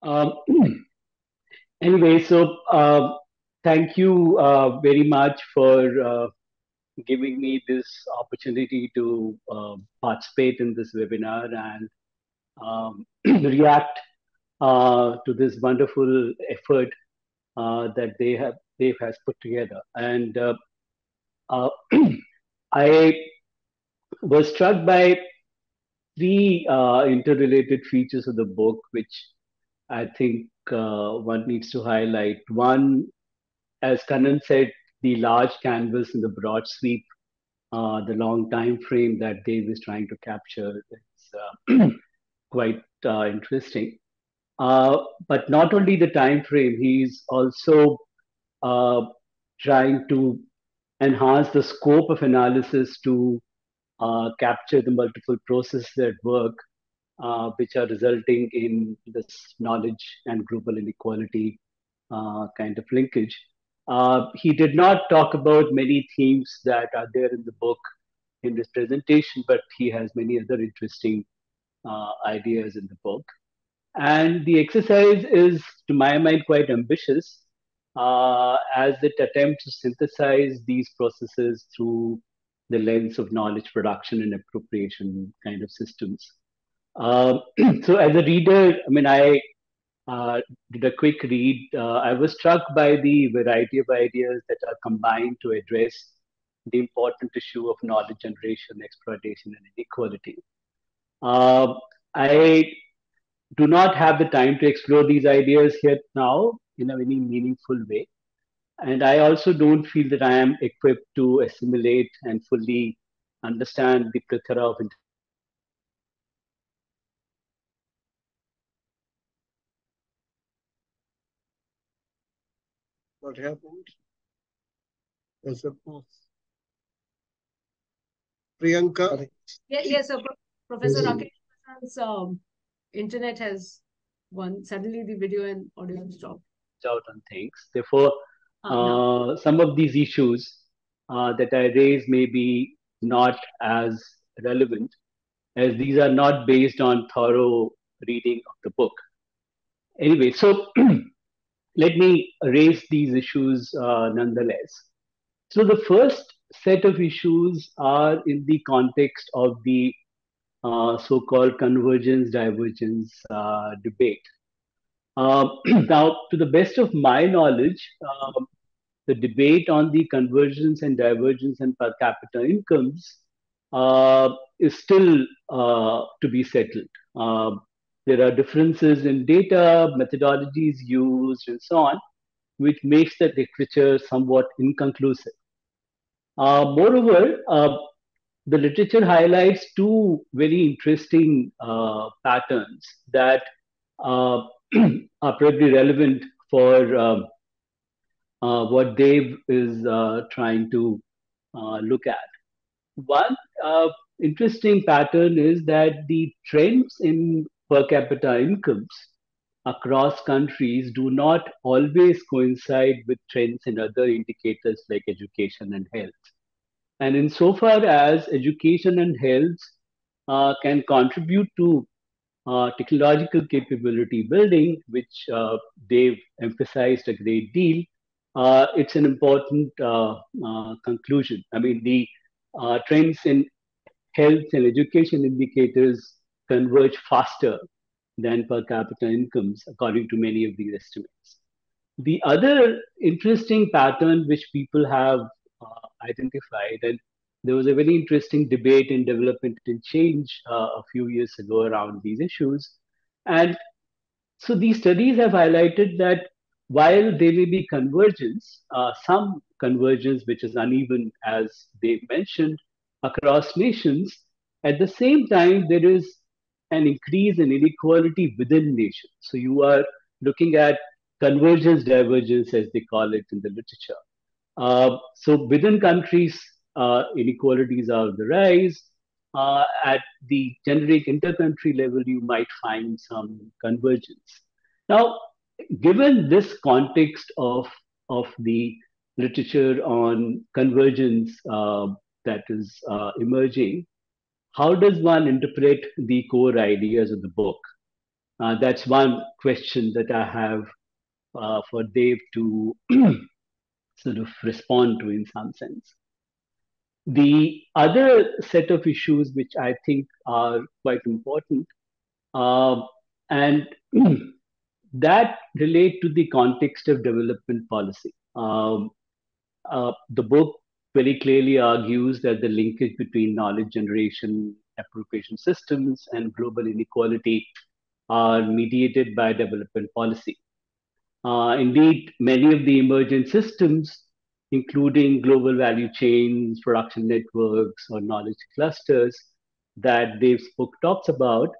Um, anyway, thank you very much for giving me this opportunity to participate in this webinar and react to this wonderful effort that Dave has put together. And uh, I was struck by three interrelated features of the book, which I think one needs to highlight. One, as Kannan said, the large canvas and the broad sweep, the long time frame that Dave is trying to capture is quite interesting. But not only the time frame, he's also uh, trying to enhance the scope of analysis to capture the multiple processes at work, which are resulting in this knowledge and global inequality kind of linkage. He did not talk about many themes that are there in the book in this presentation, but he has many other interesting ideas in the book. And the exercise is, to my mind, quite ambitious as it attempts to synthesize these processes through the lens of knowledge production and appropriation kind of systems. Um, so, as a reader, I mean, I did a quick read. I was struck by the variety of ideas that are combined to address the important issue of knowledge generation, exploitation, and inequality. Uh, I do not have the time to explore these ideas here now in a very meaningful way. And I also don't feel that I am equipped to assimilate and fully understand the plethora of interrelated features that are there in this book. What happened? There's a pause. Priyanka, Yeah, yes, so Professor Rakesh Prasan's internet has gone. Suddenly the video and audio stopped. Out on things. Therefore, Now. some of these issues that I raise may be not as relevant as these are not based on thorough reading of the book. Anyway, so let me raise these issues nonetheless. So the first set of issues are in the context of the so-called convergence divergence debate. Now, to the best of my knowledge, the debate on the convergence and divergence and per capita incomes is still to be settled. There are differences in data, methodologies used, and so on, which makes the literature somewhat inconclusive. Moreover, the literature highlights two very interesting patterns that uh, are probably relevant for what Dave is trying to look at. One interesting pattern is that the trends in per capita incomes across countries do not always coincide with trends in other indicators like education and health. And insofar as education and health can contribute to technological capability building, which Dave emphasized a great deal, it's an important conclusion. I mean, the trends in health and education indicators converge faster than per capita incomes, according to many of these estimates. The other interesting pattern which people have identified, and there was a very interesting debate in development and change a few years ago around these issues. And so these studies have highlighted that while there may be convergence, some convergence which is uneven, as they mentioned, across nations, at the same time, there is an increase in inequality within nations. So you are looking at convergence, divergence, as they call it in the literature. So within countries, inequalities are on the rise. At the generic inter-country level, you might find some convergence. Now, given this context of the literature on convergence that is emerging, how does one interpret the core ideas of the book? That's one question that I have for Dave to sort of respond to in some sense. The other set of issues which I think are quite important, uh, and that relate to the context of development policy. The book very clearly argues that the linkage between knowledge generation, appropriation systems, and global inequality are mediated by development policy. Indeed, many of the emergent systems, including global value chains, production networks, or knowledge clusters that Dave Spook talks about,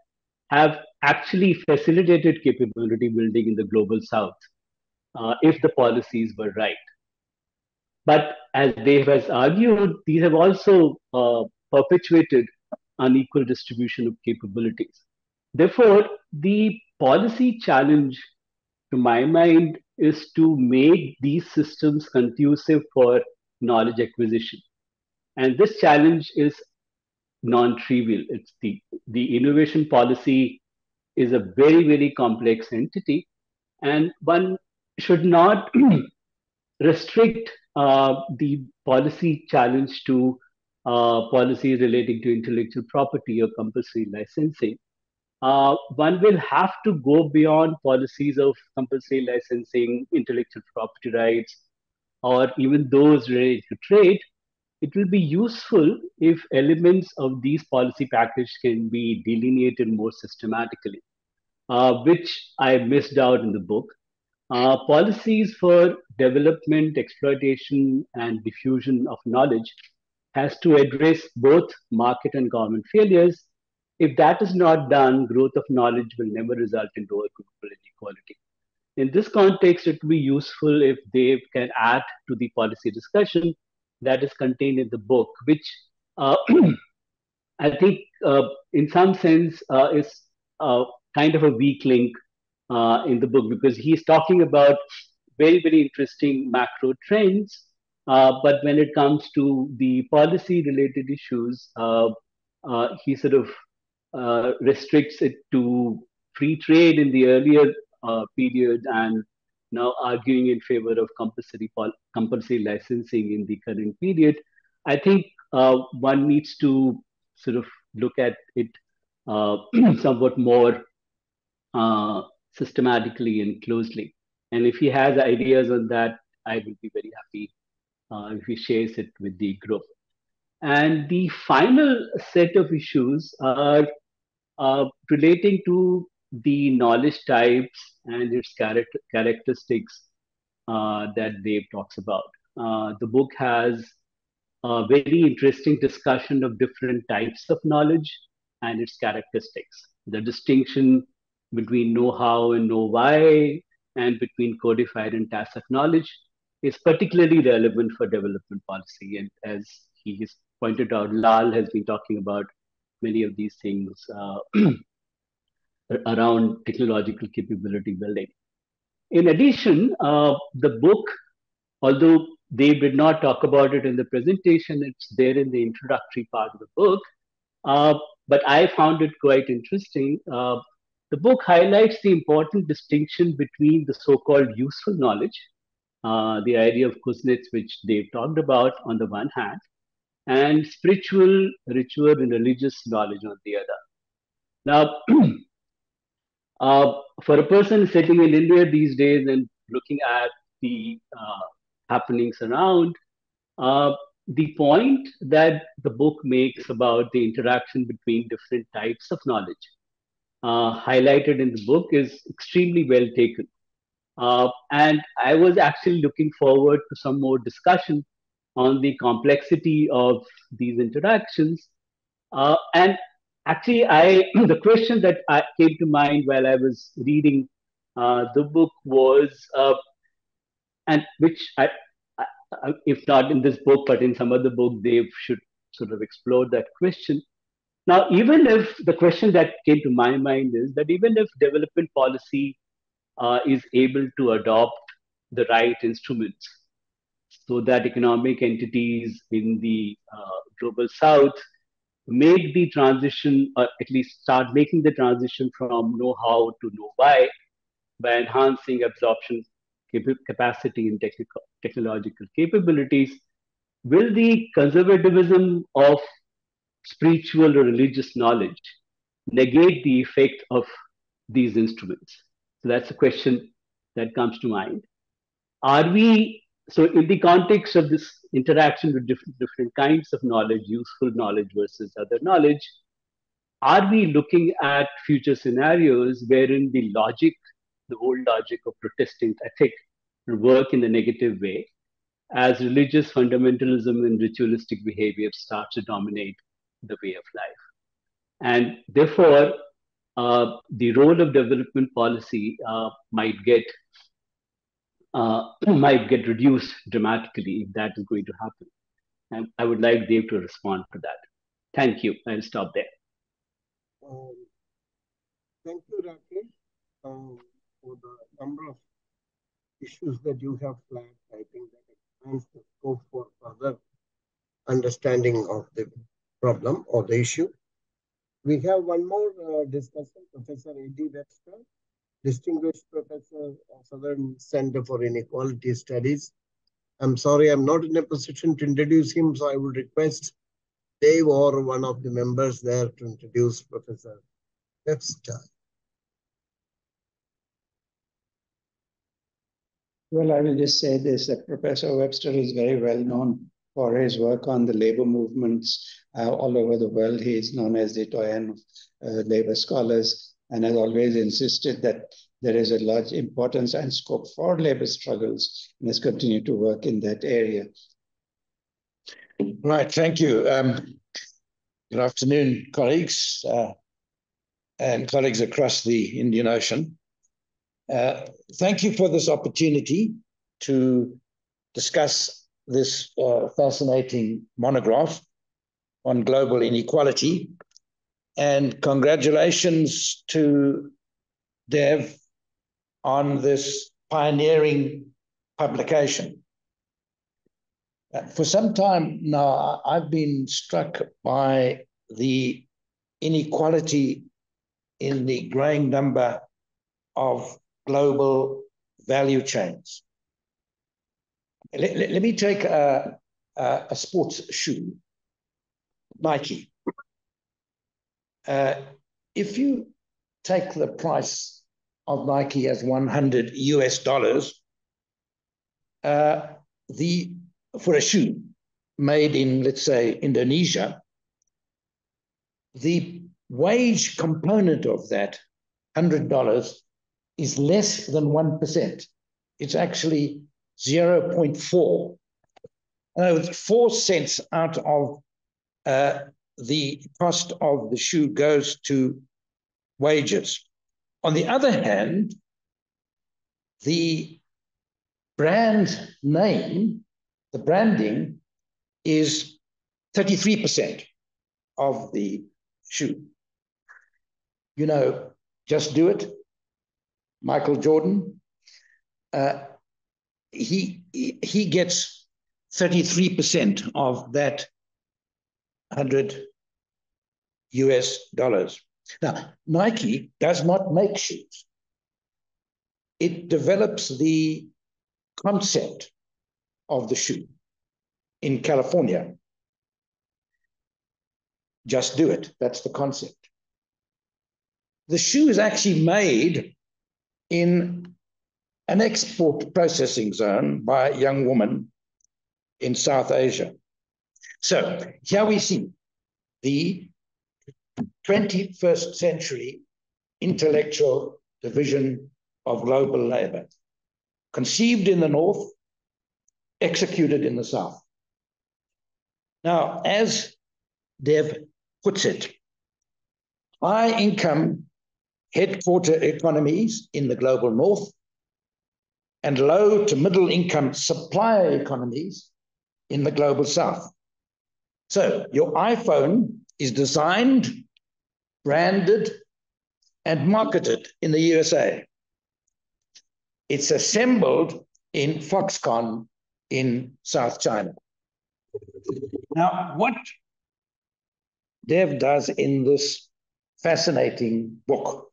have actually facilitated capability building in the global south if the policies were right. But as Dave has argued, these have also perpetuated unequal distribution of capabilities. Therefore, the policy challenge, to my mind, is to make these systems conducive for knowledge acquisition. And this challenge is non-trivial. It's the innovation policy is a very, very complex entity, and one should not restrict the policy challenge to policies relating to intellectual property or compulsory licensing. One will have to go beyond policies of compulsory licensing, intellectual property rights, or even those related to trade. It will be useful if elements of these policy packages can be delineated more systematically, which I missed out in the book. Policies for development, exploitation, and diffusion of knowledge has to address both market and government failures. If that is not done, growth of knowledge will never result in lower global inequality. In this context, it will be useful if they can add to the policy discussion that is contained in the book, which uh, I think, in some sense, is uh, kind of a weak link in the book because he's talking about very, very interesting macro trends. But when it comes to the policy related issues, he sort of restricts it to free trade in the earlier period and now arguing in favor of compulsory licensing in the current period. I think one needs to sort of look at it uh, somewhat more uh, systematically and closely. And if he has ideas on that, I will be very happy if he shares it with the group. And the final set of issues are relating to the knowledge types and its characteristics that Dave talks about. The book has a very interesting discussion of different types of knowledge and its characteristics. The distinction between know how and know why, and between codified and tacit knowledge, is particularly relevant for development policy. And as he has pointed out, Lal has been talking about many of these things around technological capability building. In addition, the book, although they did not talk about it in the presentation, it's there in the introductory part of the book. Uh, but I found it quite interesting. The book highlights the important distinction between the so called useful knowledge, the idea of Kuznets, which Dave talked about on the one hand, and spiritual, ritual, and religious knowledge on the other. Now, for a person sitting in India these days and looking at the happenings around, uh, the point that the book makes about the interaction between different types of knowledge highlighted in the book is extremely well taken. And I was actually looking forward to some more discussion on the complexity of these interactions. And actually, the question that came to mind while I was reading the book was, and which if not in this book, but in some other book, they should sort of explore that question. Now, even if the question that came to my mind is that even if development policy is able to adopt the right instruments so that economic entities in the global south make the transition, or at least start making the transition from know how to know why by enhancing absorption capacity and technological capabilities. Will the conservatism of spiritual or religious knowledge negate the effect of these instruments? So that's a question that comes to mind. Are we, so in the context of this interaction with different kinds of knowledge, useful knowledge versus other knowledge, are we looking at future scenarios wherein the logic, the old logic of Protestant ethic, will work in a negative way as religious fundamentalism and ritualistic behavior starts to dominate the way of life? And therefore, the role of development policy might get reduced dramatically if that is going to happen. And I would like Dave to respond to that. Thank you. I'll stop there. Um, Thank you, Rakesh, for the number of issues that you have flagged. I think that expands the scope for further understanding of the problem or the issue. We have one more discussion, Professor A.D. Webster, Distinguished Professor of Southern Center for Inequality Studies. I'm sorry, I'm not in a position to introduce him, so I would request Dave or one of the members there to introduce Professor Webster. Well, I will just say this, that Professor Webster is very well known for his work on the labor movements all over the world. He is known as the doyen of labor scholars and has always insisted that there is a large importance and scope for labor struggles and has continued to work in that area. Right, thank you. Good afternoon, colleagues and colleagues across the Indian Ocean. Thank you for this opportunity to discuss this fascinating monograph on global inequality. And congratulations to Dev on this pioneering publication. For some time now, I've been struck by the inequality in the growing number of global value chains. Let me take a sports shoe, Nike. If you take the price of Nike as $100 US, for a shoe made in, let's say, Indonesia, the wage component of that $100 is less than 1%. It's actually 0.4. In other words, 4 cents out of the cost of the shoe goes to wages. On the other hand, the brand name, the branding, is 33% of the shoe. You know, Just Do It, Michael Jordan, he gets 33% of that $100 US. Now, Nike does not make shoes. It develops the concept of the shoe in California. Just Do It, that's the concept. The shoe is actually made in an export processing zone by a young woman in South Asia. So here we see the 21st century intellectual division of global labor, conceived in the North, executed in the South. Now, as Dev puts it, high-income headquarter economies in the global North and low to middle-income supplier economies in the global South. So your iPhone is designed, branded, and marketed in the USA. It's assembled in Foxconn in South China. Now, what Dev does in this fascinating book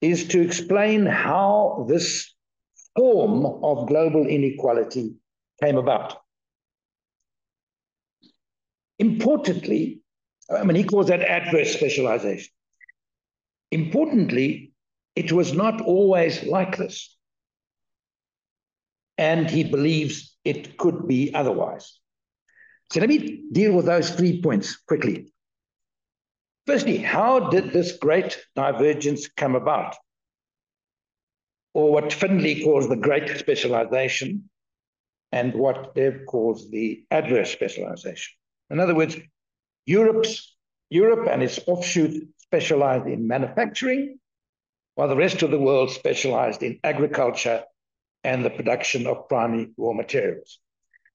is to explain how this form of global inequality came about. Importantly, I mean, he calls that adverse specialization. Importantly, it was not always like this. And he believes it could be otherwise. So let me deal with those 3 points quickly. Firstly, how did this great divergence come about? Or what Findlay calls the great specialization, and what Dev calls the adverse specialization. In other words, Europe and its offshoot specialized in manufacturing, while the rest of the world specialized in agriculture and the production of primary raw materials.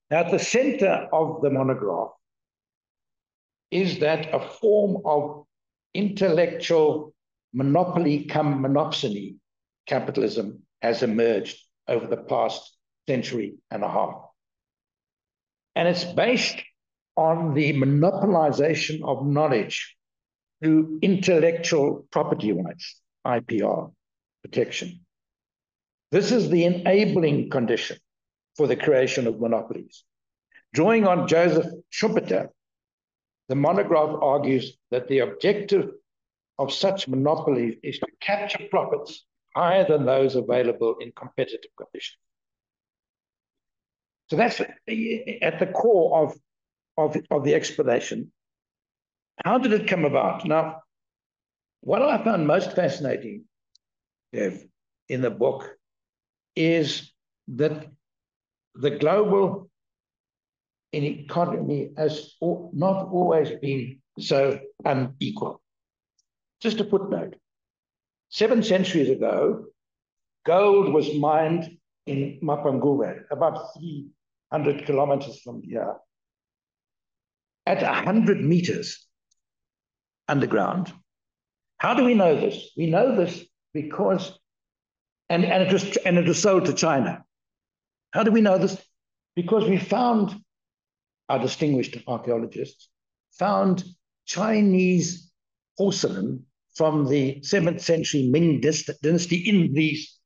Now, at the center of the monograph is that a form of intellectual monopoly cum monopsony capitalism has emerged over the past century and a half. And it's based on the monopolization of knowledge through intellectual property rights, IPR protection. This is the enabling condition for the creation of monopolies. Drawing on Joseph Schumpeter, the monograph argues that the objective of such monopolies is to capture profits higher than those available in competitive conditions. So that's at the core of the explanation. How did it come about? Now, what I found most fascinating, Dev, in the book is that the global economy has not always been so unequal. Just a footnote. 7 centuries ago, gold was mined in Mapungubwe, about 300 kilometers from here, at 100 meters underground. How do we know this? We know this because, and it was sold to China. How do we know this? Because we found, our distinguished archaeologists, found Chinese porcelain from the 7th century Ming dynasty in these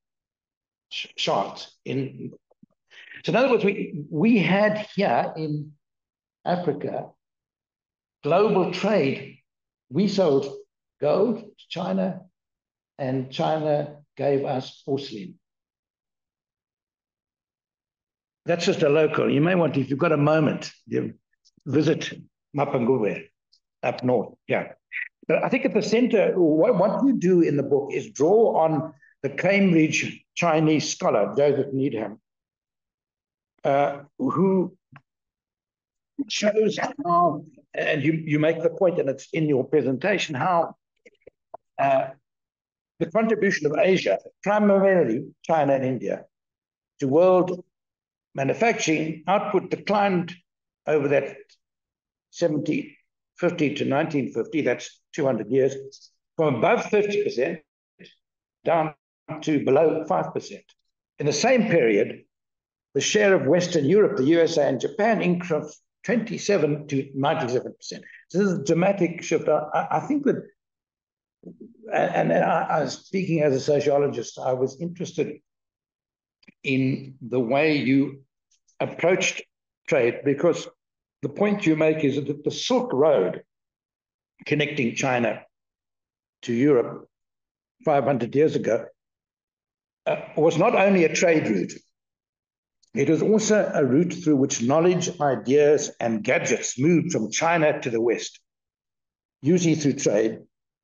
shards. So in other words, we had here in Africa global trade. We sold gold to China, and China gave us porcelain. That's just a local. You may want to, if you've got a moment, you visit Mapungubwe up north. Yeah. But I think at the center, what you do in the book is draw on the Cambridge Chinese scholar, Joseph Needham, who shows how, and you make the point, and it's in your presentation, how the contribution of Asia, primarily China and India, to world manufacturing output declined over that 1750 to 1950, that's 200 years, from above 50% down to below 5%. In the same period, the share of Western Europe, the USA, and Japan increased 27 to 97%. So this is a dramatic shift. I think that, and I was speaking as a sociologist, I was interested in the way you approached trade, because the point you make is that the Silk Road connecting China to Europe 500 years ago was not only a trade route, it was also a route through which knowledge, ideas, and gadgets moved from China to the West, usually through trade,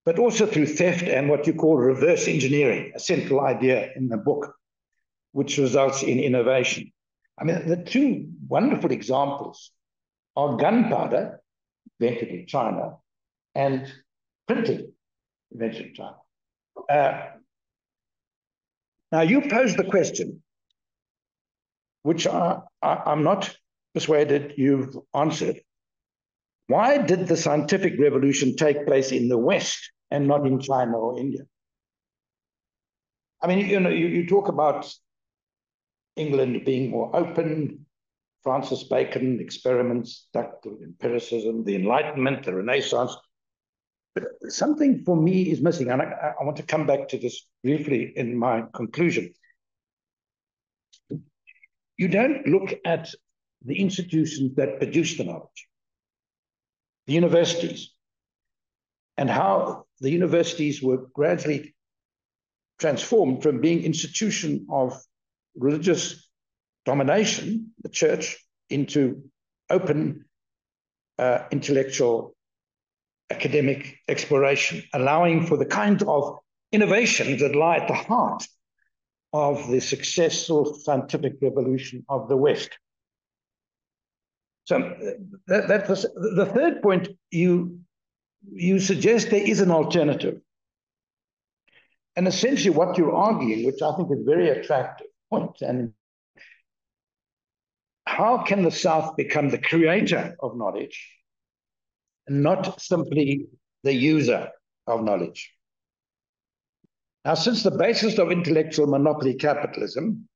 but also through theft and what you call reverse engineering, a central idea in the book, which results in innovation. I mean, the 2 wonderful examples are gunpowder, invented in China, and printing, invented in China. Now, you posed the question, which I'm not persuaded you've answered. Why did the scientific revolution take place in the West and not in China or India? I mean, you talk about England being more open, Francis Bacon, experiments, ductile empiricism, the Enlightenment, the Renaissance. But something for me is missing, and I want to come back to this briefly in my conclusion. You don't look at the institutions that produce the knowledge, the universities, and how the universities were gradually transformed from being institution of religious domination, the church, into open intellectual academic exploration, allowing for the kind of innovations that lie at the heart of the successful scientific revolution of the West. So that was the third point. You suggest there is an alternative. And essentially what you're arguing, which I think is a very attractive point, and how can the South become the creator of knowledge and not simply the user of knowledge? Now, since the basis of intellectual monopoly capitalism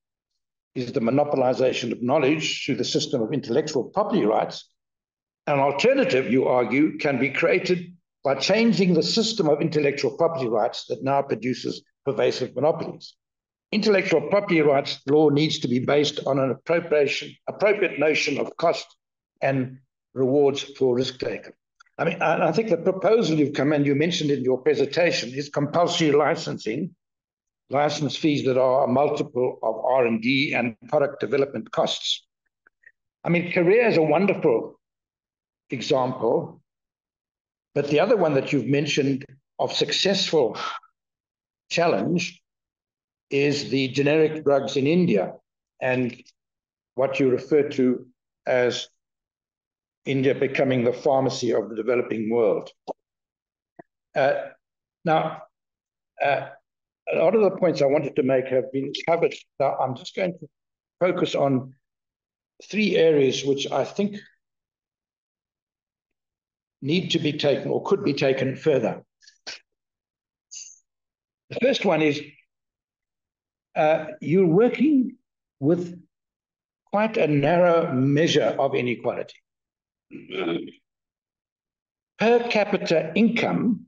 is the monopolization of knowledge through the system of intellectual property rights, an alternative, you argue, can be created by changing the system of intellectual property rights that now produces pervasive monopolies. Intellectual property rights law needs to be based on an appropriate notion of cost and rewards for risk taken. I mean, I think the proposal you've come and you mentioned in your presentation is compulsory licensing, license fees that are a multiple of R&D and product development costs. I mean, Korea is a wonderful example, but the other one that you've mentioned of successful challenge is the generic drugs in India and what you refer to as India becoming the pharmacy of the developing world. Now, a lot of the points I wanted to make have been covered. Now, I'm just going to focus on three areas which I think need to be taken or could be taken further. The first one is you're working with quite a narrow measure of inequality. Per capita income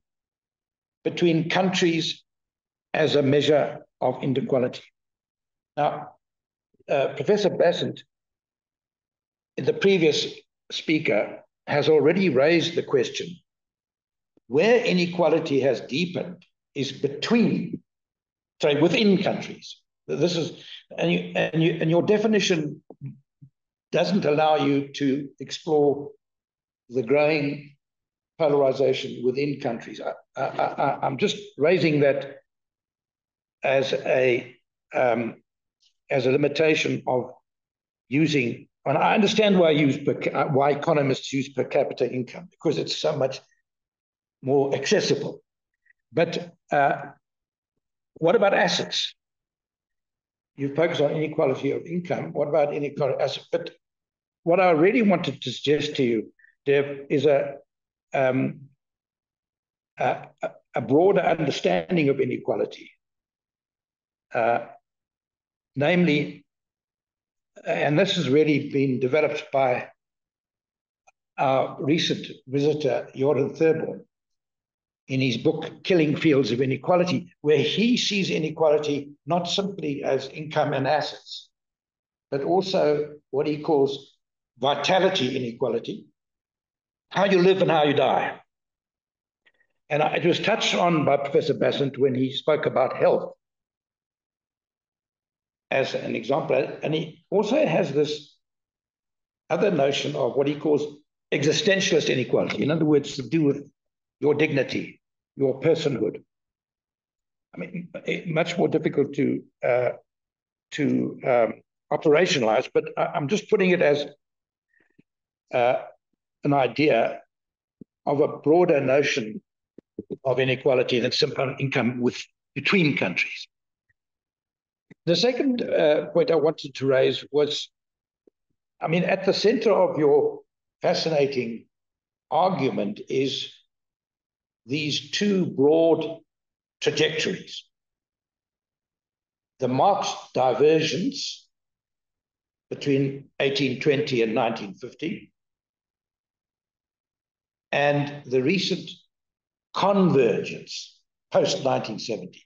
between countries as a measure of inequality. Now, Professor Bassent, the previous speaker, has already raised the question where inequality has deepened is within countries. This is, and your definition doesn't allow you to explore the growing polarization within countries. I'm just raising that as a limitation of using, and I understand why economists use per capita income, because it's so much more accessible. But what about assets? You focus on inequality of income. What about inequality of assets? But what I really wanted to suggest to you, Dev, is a broader understanding of inequality. Namely, and this has really been developed by our recent visitor, Jordan Thurborn, in his book, Killing Fields of Inequality, where he sees inequality not simply as income and assets, but also what he calls vitality inequality, how you live and how you die. And it was touched on by Professor Bassent when he spoke about health as an example. And he also has this other notion of what he calls existentialist inequality. In other words, to do with your dignity, your personhood. I mean, much more difficult to operationalize, but I'm just putting it as an idea of a broader notion of inequality than simple income between countries. The second point I wanted to raise was, I mean, at the center of your fascinating argument is these two broad trajectories. The marked divergence between 1820 and 1950, and the recent convergence post-1970.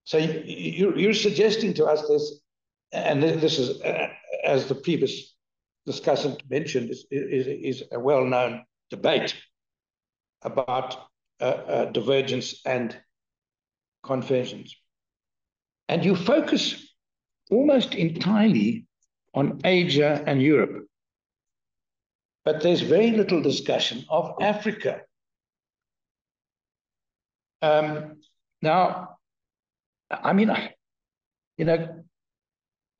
So you're suggesting to us this, and this is, as the previous discussant mentioned, is a well-known debate about divergence and convergence. And you focus almost entirely on Asia and Europe. But there's very little discussion of Africa. Now, I mean, you know,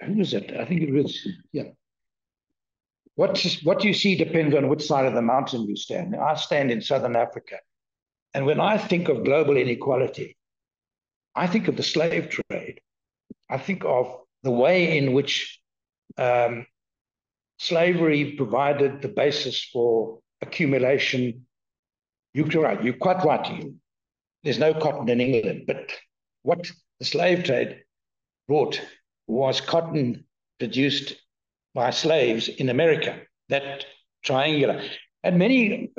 who was it? I think it was, yeah. What you see depends on which side of the mountain you stand. I stand in Southern Africa. And when I think of global inequality, I think of the slave trade. I think of the way in which slavery provided the basis for accumulation. You're right, you're quite right. There's no cotton in England, but what the slave trade brought was cotton produced by slaves in America, that triangular. And many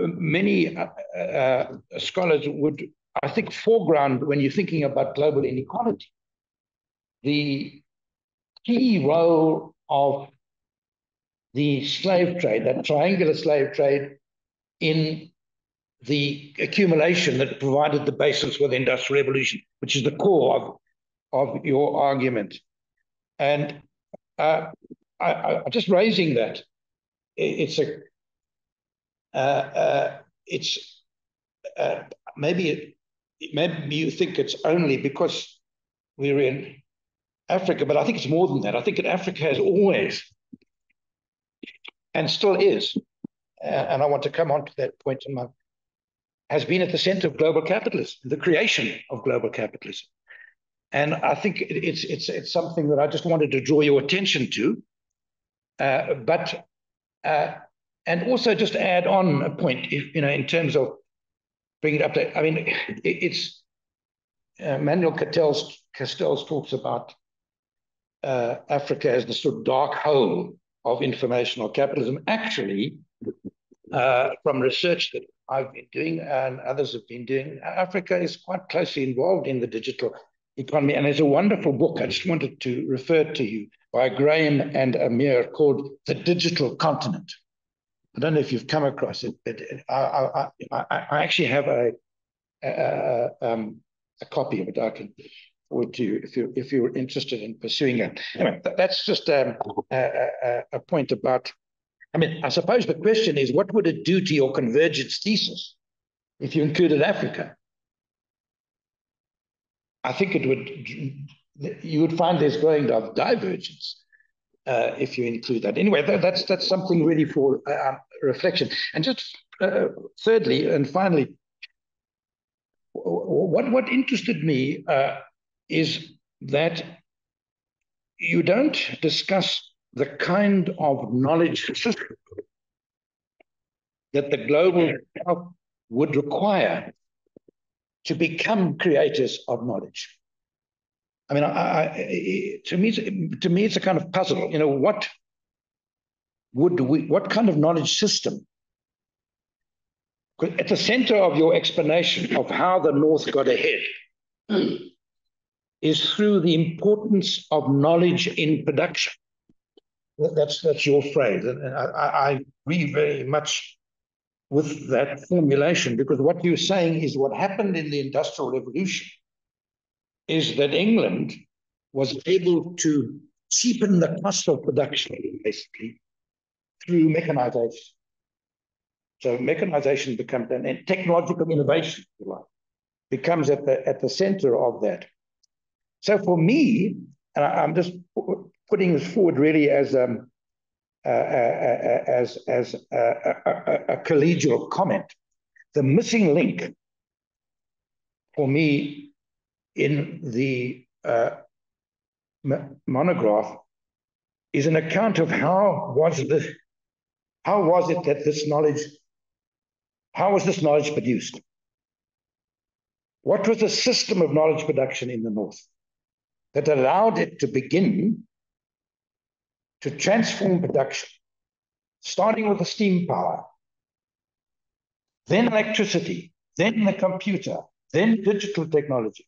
scholars would, I think, foreground when you're thinking about global inequality, the key role of the slave trade, that triangular slave trade, in the accumulation that provided the basis for the Industrial Revolution, which is the core of your argument. And I'm just raising that. Maybe you think it's only because we're in Africa, but I think it's more than that. I think that Africa has always, and still is, and I want to come on to that point in my, has been at the center of global capitalism, the creation of global capitalism. And I think it's something that I just wanted to draw your attention to. And also just add on a point, in terms of bringing it up to, I mean, it's Manuel Castells talks about Africa as the sort of dark hole of informational capitalism. Actually, from research that I've been doing and others have been doing, Africa is quite closely involved in the digital economy. And there's a wonderful book I just wanted to refer to you by Graham and Amir called The Digital Continent. I don't know if you've come across it, but I actually have a copy of it. I can forward to you if you're interested in pursuing it. Anyway, that's just a point about. I mean, I suppose the question is, what would it do to your convergence thesis if you included Africa? I think it would. You would find there's growing divergence if you include that. Anyway, that's something really for reflection. And just thirdly and finally, what interested me is that you don't discuss the kind of knowledge system that the global South would require to become creators of knowledge. I mean, to me, it's a kind of puzzle. What kind of knowledge system? At the center of your explanation of how the North got ahead is through the importance of knowledge in production. That's your phrase, and I agree very much with that formulation, because what you're saying is what happened in the Industrial Revolution is that England was able to cheapen the cost of production, basically, through mechanization. So mechanization becomes, and technological innovation, if you like, becomes at the center of that. So for me, and I'm just putting this forward really as a collegial comment, the missing link for me in the monograph is an account of how was it that this knowledge, how was this knowledge produced? What was the system of knowledge production in the North that allowed it to begin to transform production, starting with the steam power, then electricity, then the computer, then digital technology.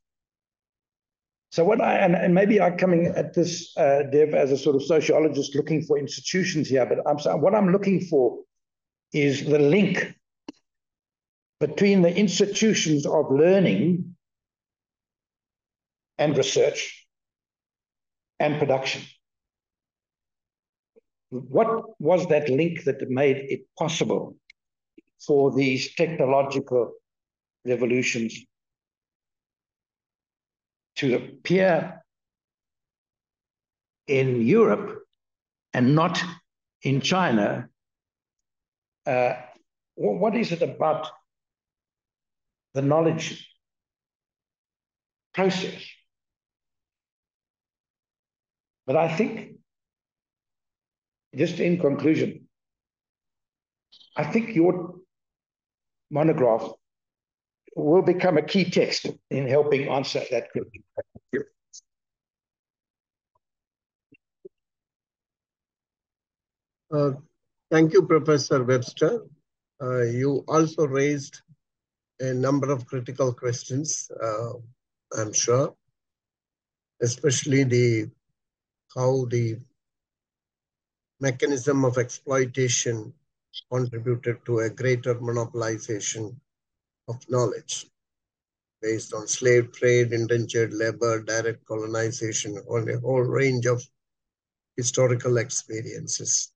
So what and maybe I'm coming at this, Dev, as a sort of sociologist looking for institutions here, but what I'm looking for is the link between the institutions of learning and research and production. What was that link that made it possible for these technological revolutions to appear in Europe and not in China? What is it about the knowledge process? But I think, just in conclusion, I think your monograph will become a key text in helping answer that question. Thank you, Professor Webster. You also raised a number of critical questions, I'm sure, especially how the mechanism of exploitation contributed to a greater monopolization of knowledge based on slave trade, indentured labor, direct colonization, on a whole range of historical experiences.